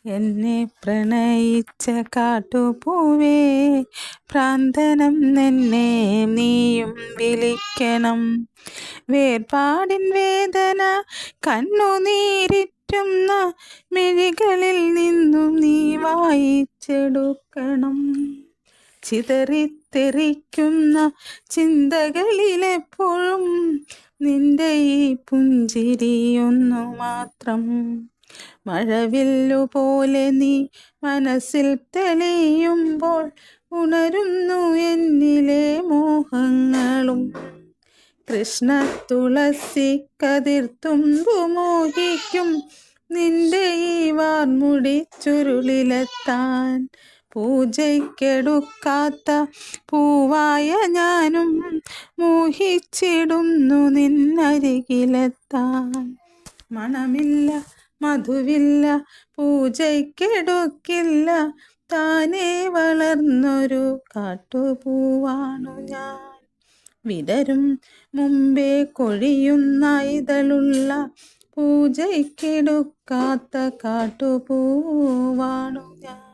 എന്നെ പ്രണയിച്ച കാട്ടുപൂവേ, പ്രാന്തനം എന്നെ നീയും വിളിക്കണം. വേർപാടിൻ വേദന കണ്ണുനീരിറ്റുന്ന മിഴികളിൽ നിന്നും നീ വായിച്ചെടുക്കണം. ചിതറിത്തെറിക്കുന്ന ചിന്തകളിലെപ്പോഴും നിന്റെ ഈ പുഞ്ചിരിയൊന്നു മാത്രം. മഴവില്ലുപോലെ നീ മനസ്സിൽ തെളിയുമ്പോൾ ഉണരുന്നു എന്നിലെ മോഹങ്ങളും. കൃഷ്ണ തുളസി കതിർത്തുമ്പു മോഹിക്കും നിന്റെ ഈ വാർമുടി ചുരുളിലെത്താൻ. പൂജയ്ക്കെടുക്കാത്ത പൂവായ ഞാനും മോഹിച്ചിടുന്നു നിന്നരികിലെത്താൻ. മണമില്ല, മധുവില്ല, പൂജയ്ക്കെടുക്കില്ല, താനേ വളർന്നൊരു കാട്ടുപൂവാണു ഞാൻ. വിടരും മുമ്പേ കൊഴിയുന്ന ഇതളുള്ള പൂജയ്ക്കെടുക്കാത്ത കാട്ടുപൂവാണു ഞാൻ.